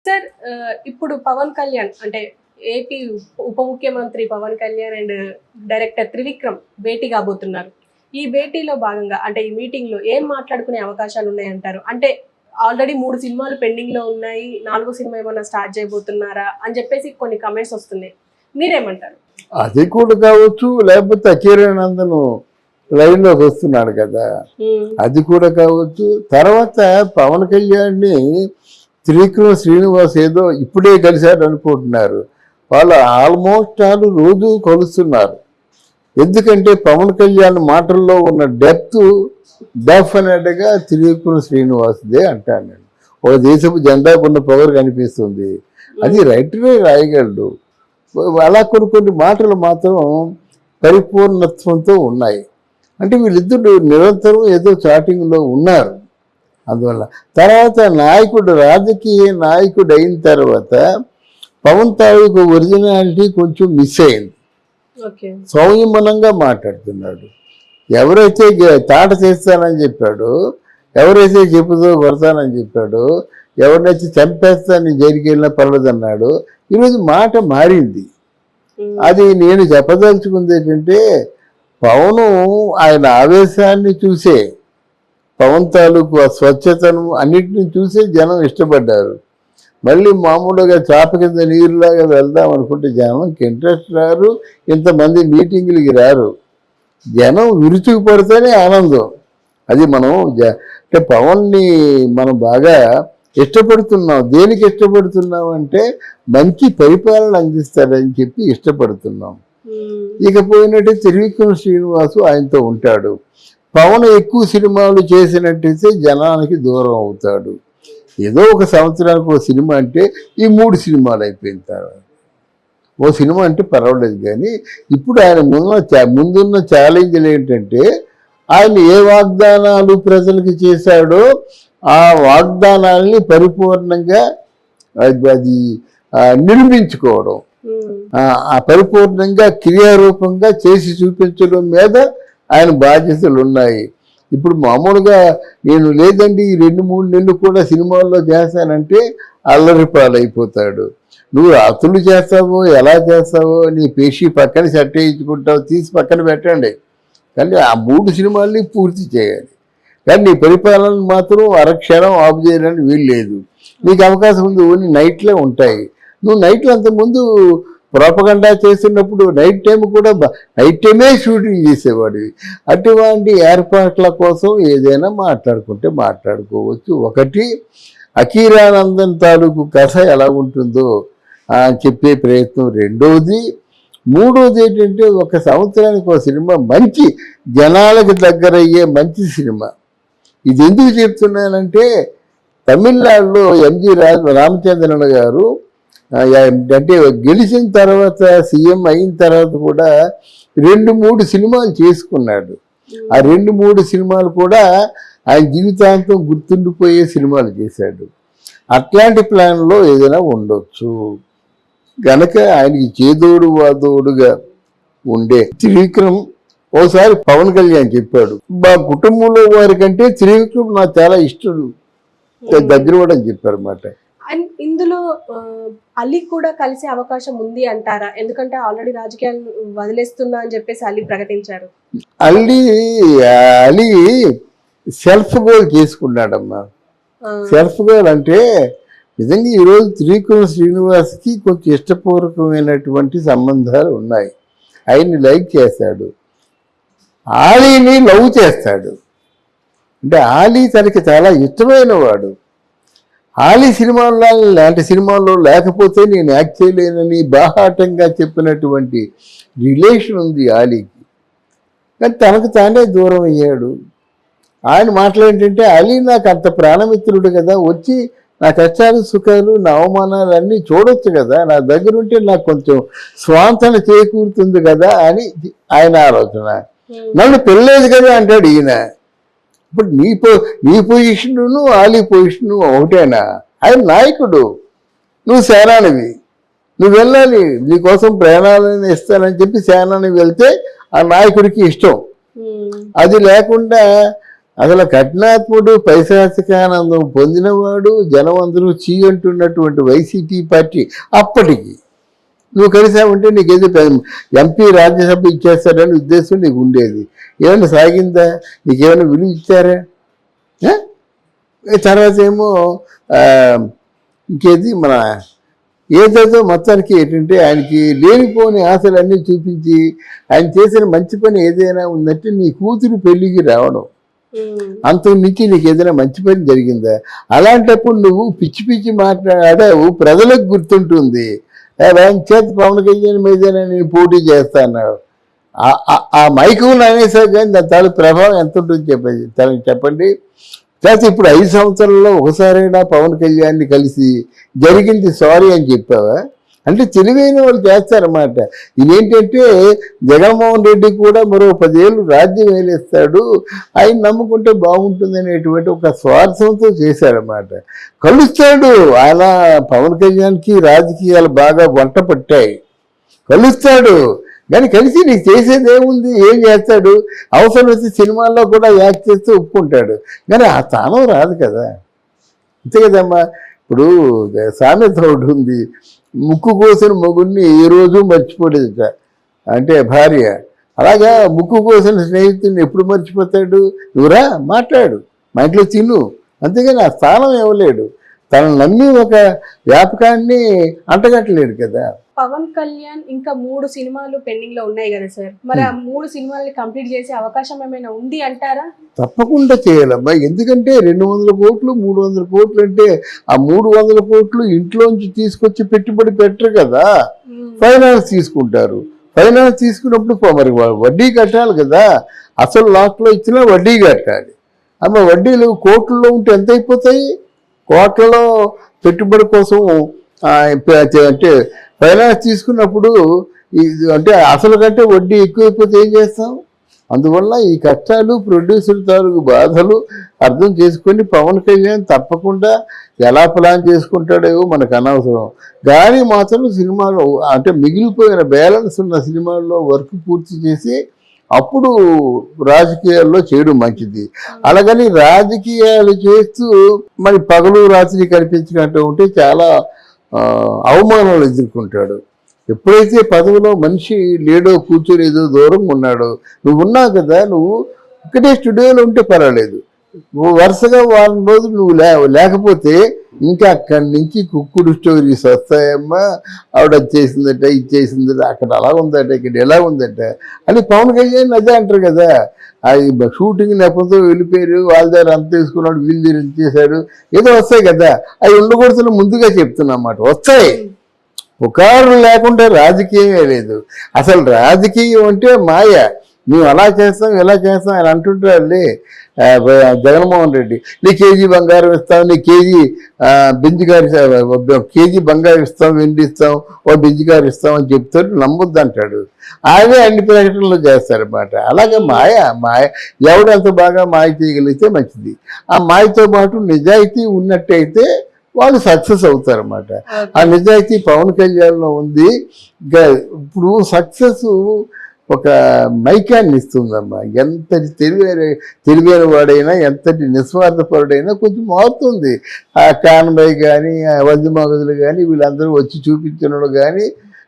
Sir ఇప్పుడు పవన్ కళ్యాణ్ అంటే AP ఉప ముఖ్యమంత్రి పవన్ కళ్యాణ్ అండ్ డైరెక్టర్ త్రివిక్రమ్ భేటీ కాబోతున్నారు. ఈ భేటీలో భాగంగా అంటే ఈ మీటింగ్ లో ఏం మాట్లాడుకునే అవకాశాలు ఉన్నాయంటారు? అంటే ఆల్రెడీ 3 సినిమాలు పెండింగ్ లో ఉన్నాయి, 4వ సినిమా ఏమైనా స్టార్ట్ చేయబోతున్నారా అని చెప్పేసి కొన్ని కమెంట్స్ వస్తున్నాయి. మీరేమంటారు? అది కూడా కావచ్చు, లేకపోతే అఖీరానందను లైన్ లోకి వస్తున్నాడు కదా, అది కూడా కావచ్చు. తర్వాత పవన్ కళ్యాణ్ని త్రివిక్రమ్ శ్రీనివాస్ ఏదో ఇప్పుడే కలిశారు అనుకుంటున్నారు. వాళ్ళు ఆల్మోస్ట్ వాళ్ళు రోజు కలుస్తున్నారు. ఎందుకంటే పవన్ కళ్యాణ్ మాటల్లో ఉన్న డెఫినెట్గా త్రివిక్రమ్ శ్రీనివాస్దే అంటాను నేను. ఒక దేశపు జెండాకు ఉన్న పవర్ కనిపిస్తుంది, అది రైటరే రాయగలడు. అలా కొన్ని మాటలు మాత్రం పరిపూర్ణత్వంతో ఉన్నాయి. అంటే వీళ్ళిద్దరు నిరంతరం ఏదో చాటింగ్లో ఉన్నారు. అందువల్ల తర్వాత రాజకీయ నాయకుడు అయిన తర్వాత పవన్ తాలూకు ఒరిజినాలిటీ కొంచెం మిస్ అయింది. సంయమనంగా మాట్లాడుతున్నాడు. ఎవరైతే తాట చేస్తానని చెప్పాడో, ఎవరైతే చెప్పుతో కొడతానని చెప్పాడో, ఎవరినైతే చంపేస్తానని జైలుకి వెళ్ళినా పర్లేదన్నాడు, ఈరోజు మాట మారింది. అది నేను చెప్పదలుచుకుంది ఏంటంటే, పవను ఆయన ఆవేశాన్ని చూసే, పవన్ తాలూకు ఆ స్వచ్ఛతను అన్నిటిని చూసే జనం ఇష్టపడ్డారు. మళ్ళీ మామూలుగా చాప కింద నీరులాగా వెళ్దాం అనుకుంటే జనంకి ఇంట్రెస్ట్ రారు, ఇంతమంది మీటింగులకి రారు. జనం విరుచుకు పడితేనే ఆనందం. అది మనం అంటే పవన్ని మనం బాగా ఇష్టపడుతున్నాం. దేనికి ఇష్టపడుతున్నాం అంటే మంచి పరిపాలన అందిస్తాడని చెప్పి ఇష్టపడుతున్నాం. ఇకపోయినట్టే త్రివిక్రమ్ శ్రీనివాసు ఆయనతో ఉంటాడు. పవన్ ఎక్కువ సినిమాలు చేసినట్టయితే జనానికి దూరం అవుతాడు. ఏదో ఒక సంవత్సరానికి ఒక సినిమా అంటే ఈ 3 సినిమాలు అయిపోయిన తర్వాత ఓ సినిమా అంటే పర్వాలేదు. కానీ ఇప్పుడు ఆయన ముందున్న ఛాలెంజ్లు ఏంటంటే, ఆయన ఏ వాగ్దానాలు ప్రజలకు చేశాడో ఆ వాగ్దానాలని పరిపూర్ణంగా అది నిర్మించుకోవడం, ఆ పరిపూర్ణంగా క్రియారూపంగా చేసి చూపించడం మీద ఆయన బాధ్యతలు ఉన్నాయి. ఇప్పుడు మామూలుగా నేను లేదండి ఈ 2-3 నెలలు కూడా సినిమాల్లో చేస్తానంటే అల్లరి పాలైపోతాడు. నువ్వు అతులు చేస్తావో ఎలా చేస్తావో నీ పేషీ పక్కన సెట్ వేయించుకుంటావు, తీసి పక్కన పెట్టండి. కానీ ఆ 3 సినిమాల్ని పూర్తి చేయాలి. కానీ నీ పరిపాలన మాత్రం అరక్షణం ఆఫ్ చేయడానికి వీలు లేదు. నీకు అవకాశం ఉంది, ఓన్లీ నైట్లే ఉంటాయి. నువ్వు నైట్లు అంతకుముందు ప్రోపగండా చేస్తున్నప్పుడు నైట్ టైమే షూటింగ్ చేసేవాడివి. అటువంటి ఏర్పాట్ల కోసం ఏదైనా మాట్లాడుకుంటే మాట్లాడుకోవచ్చు. ఒకటి అఖీరానందన్ తాలూకు కథ ఎలా ఉంటుందో చెప్పే ప్రయత్నం. మూడోది ఏంటంటే, ఒక సంవత్సరానికి ఒక సినిమా మంచి జనాలకు దగ్గరయ్యే మంచి సినిమా. ఇది ఎందుకు చెప్తున్నానంటే, తమిళనాడులో ఎంజి రామచంద్రన్ గారు అంటే గెలిచిన తర్వాత సీఎం అయిన తర్వాత కూడా 2-3 సినిమాలు చేసుకున్నాడు. ఆ 2-3 సినిమాలు కూడా ఆయన జీవితాంతం గుర్తుండిపోయే సినిమాలు చేశాడు. అట్లాంటి ప్లాన్లో ఏదైనా ఉండొచ్చు. గనక ఆయనకి చేదోడు వాదోడుగా ఉండే త్రివిక్రమ్ ఓసారి పవన్ కళ్యాణ్ చెప్పాడు, మా కుటుంబంలో వారికంటే త్రివిక్రమ్ నాకు చాలా ఇష్టడు, దగ్గర అని చెప్పారు అన్నమాట. ఇందులో అలీ కూడా కలిసే అవకాశం ఉంది అంటారా? ఎందుకంటే ఆల్రెడీ రాజకీయాలు వదిలేస్తున్నా అని చెప్పేసి అలీ ప్రకటించారు. అలీ సెల్ఫ్ గోల్ చేసుకున్నాడమ్మా. సెల్ఫ్ గోల్ అంటే నిజంగా ఈరోజు త్రివిక్రమ్ శ్రీనివాస్కి కొంచెం ఇష్టపూర్వకమైనటువంటి సంబంధాలు ఉన్నాయి. ఆయన్ని లైక్ చేస్తాడు, ఆలీని లవ్ చేస్తాడు. అంటే ఆలీ తనకి చాలా ఇష్టమైన వాడు. ఆలీ సినిమాల్లో లాంటి సినిమాల్లో లేకపోతే నేను యాక్ట్ చేయలేనని బాహాటంగా చెప్పినటువంటి రిలేషన్ ఉంది ఆలీకి. కానీ తనకు తానే దూరం అయ్యాడు. ఆయన మాట్లాడేంటంటే, అలీ నాకు అంత ప్రాణమిత్రుడు కదా, వచ్చి నా కష్టాలు సుఖాలు నా అవమానాలు అన్నీ చూడొచ్చు కదా, నా దగ్గర ఉంటే నాకు కొంచెం స్వాంతన చేకూరుతుంది కదా అని ఆయన ఆలోచన. నన్ను పెళ్ళలేదు కదా అంటాడు ఈయన. ఇప్పుడు నీ పొజిషను ఆలీ పొజిషను ఒకటేనా? ఆయన నాయకుడు, నువ్వు సేనానివి, నువ్వు వెళ్ళాలి, నీకోసం ప్రాణాలను ఇస్తానని చెప్పి సేనానికి వెళ్తే ఆ నాయకుడికి ఇష్టం. అది లేకుండా అసలు కఠినాత్ముడు పైశాచికానందం పొందినవాడు జనం అందరూ చీ అంటున్నటువంటి వైసీపీ పార్టీ అప్పటికి నువ్వు కలిసావంటే నీకేదో ఎంపీ రాజ్యసభ ఇచ్చేస్తారని ఉద్దేశం నీకు ఉండేది. ఏమైనా సాగిందా? నీకేమైనా విలువ ఇచ్చారా? తర్వాత ఏమో ఇంకేది మన ఏదేదో మొత్తానికి ఏంటంటే ఆయనకి లేనిపోని ఆశలన్నీ చూపించి ఆయన చేసిన మంచి పని ఏదైనా ఉందంటే నీ కూతురు పెళ్ళికి రావడం, అంతకు మించి నీకు ఏదైనా మంచి పని జరిగిందా? అలాంటప్పుడు నువ్వు పిచ్చి పిచ్చి మాట్లాడావు, ప్రజలకు గుర్తుంటుంది. ఆయన చేత పవన్ కళ్యాణ్ మీదనే నేను పోటీ చేస్తాను. ఆ మైకులు అనేసారు కానీ దాని తాలూకు ప్రభావం ఎంత ఉంటుంది చెప్పండి. కాకపోతే ఇప్పుడు 5 సంవత్సరాల్లో ఒకసారైనా పవన్ కళ్యాణ్ని కలిసి జరిగింది సారీ అని చెప్పావా? అంటే తెలివైన వాళ్ళు చేస్తారన్నమాట. ఇదేంటంటే జగన్మోహన్ రెడ్డి కూడా మరో 10 ఏళ్ళు రాజ్యం వేలేస్తాడు, ఆయన నమ్ముకుంటే బాగుంటుంది అనేటువంటి ఒక స్వార్థంతో చేశారన్నమాట. కలుస్తాడు, అలా పవన్ కళ్యాణ్కి రాజకీయాలు బాగా వంట పట్టాయి, కలుస్తాడు. కానీ కలిసి నీకు చేసేది ఏముంది? ఏం చేస్తాడు? అవసరం వచ్చి సినిమాల్లో కూడా యాక్ట్ చేస్తూ ఒప్పుకుంటాడు, కానీ ఆ స్థానం రాదు కదా. అంతే కదమ్మా. ఇప్పుడు సామెత ఒకటి ఉంది, ముక్కు కోసిన మొగుడిని ఏ రోజు మర్చిపోలేదట అంటే భార్య. అలాగా ముక్కు కోసిన స్నేహితుడిని ఎప్పుడు మర్చిపోతాడు? నువ్వురా మాట్లాడు, మా ఇంట్లో తిను, అంతేగాని ఆ స్థానం ఇవ్వలేడు. తనను నమ్మి ఒక వ్యాపకాన్ని అంటగట్టలేడు కదా. పవన్ కళ్యాణ్ ఇంకా 3 సినిమాలు పెండింగ్ లో ఉన్నాయి కదా సార్, మరి ఆ 3 సినిమాలని కంప్లీట్ చేసే అవకాశం ఏమైనా ఉంది అంటారా? తప్పకుండా చేయాలమ్మా. ఎందుకంటే 200 కోట్లు 300 కోట్లు అంటే ఆ 300 కోట్లు ఇంట్లోంచి తీసుకొచ్చి పెట్టుబడి పెట్టరు కదా, ఫైనాన్స్ తీసుకుంటారు. ఫైనాన్స్ తీసుకున్నప్పుడు మరి వడ్డీ కట్టాలి కదా. అసలు లాస్ట్లో ఇచ్చినా వడ్డీ కట్టాలి. అమ్మ వడ్డీలు కోట్లలో ఉంటే ఎంత అయిపోతాయి? కోట్లలో పెట్టుబడి కోసం అంటే ఫైనాన్స్ తీసుకున్నప్పుడు అంటే అసలు కంటే వడ్డీ ఎక్కువైపోతే ఏం చేస్తాం? అందువల్ల ఈ కష్టాలు ప్రొడ్యూసర్ తాలూకు బాధలు అర్థం చేసుకొని పవన్ కళ్యాణ్ తప్పకుండా ఎలా ప్లాన్ చేసుకుంటాడో మనకు అనవసరం. కానీ మాత్రం సినిమాలో అంటే మిగిలిపోయిన బ్యాలెన్స్ ఉన్న సినిమాల్లో వర్క్ పూర్తి చేసి అప్పుడు రాజకీయాల్లో చేయడం మంచిది. అలాగని రాజకీయాలు చేస్తూ మరి పగలు రాత్రి కనిపించినట్టు ఉంటే చాలా అవమానాలు ఎదుర్కొంటాడు. ఎప్పుడైతే పదవిలో మనిషి లేడో కూర్చోలేదో దూరంగా ఉన్నాడో, నువ్వు ఉన్నావు కదా, నువ్వు ఇక్కడే స్టూడియోలో ఉంటే పర్వాలేదు, నువ్వు వరుసగా వారం రోజులు నువ్వు లేకపోతే ఇంకా అక్కడి నుంచి కుక్కుడు స్టోరీస్ వస్తాయమ్మా. ఆవిడ చేసిందట, ఇది చేసిందట, అక్కడ అలా ఉందట, ఇక్కడ ఎలా ఉందట అని పవన్ కళ్యాణ్ అదే అంటారు కదా. అది షూటింగ్ నెపంతో వెళ్ళిపోయారు, వాళ్ళ దగ్గర అంత తీసుకున్నాడు, వీళ్ళ దగ్గర చేశాడు, ఏదో వస్తాయి కదా. అవి ఉండకూడదని ముందుగా చెప్తున్నమాట. వస్తాయి, పుకారు లేకుండా రాజకీయమే లేదు. అసలు రాజకీయం అంటే మాయ. మేము అలా చేస్తాం ఇలా చేస్తాం అని అంటుంటారు జగన్మోహన్ రెడ్డి. నీ కేజీ బంగారం ఇస్తాం, నీ కేజీ బంగారం ఇస్తాం, వెండి ఇస్తాం, ఓ బెంజిగారు ఇస్తాం అని చెప్తాడు, నమ్మొద్దు అంటాడు. ఆయనే అన్ని ప్రకటనలు చేస్తారన్నమాట. అలాగే మాయ ఎవడంత బాగా మాయ చేయగలిగితే మంచిది. ఆ మాయతో పాటు నిజాయితీ ఉన్నట్టయితే వాళ్ళు సక్సెస్ అవుతారన్నమాట. ఆ నిజాయితీ పవన్ కళ్యాణ్లో ఉంది. ఇప్పుడు సక్సెస్ ఒక మైకాన్ని ఇస్తుందమ్మా. ఎంతటి తెలివైన వాడైనా, ఎంతటి నిస్వార్థపరుడైనా కొంచెం మారుతుంది. ఆ కాన్బాయ్ కానీ, ఆ వద్దుమగదులు కానీ వీళ్ళందరూ వచ్చి చూపించినోడు కానీ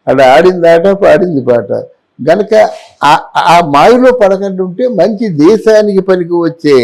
అక్కడ ఆడింది ఆట, పాడింది పాట. గనక ఆ మాయలో పడకుండా ఉంటే మంచి దేశానికి పనికి వచ్చే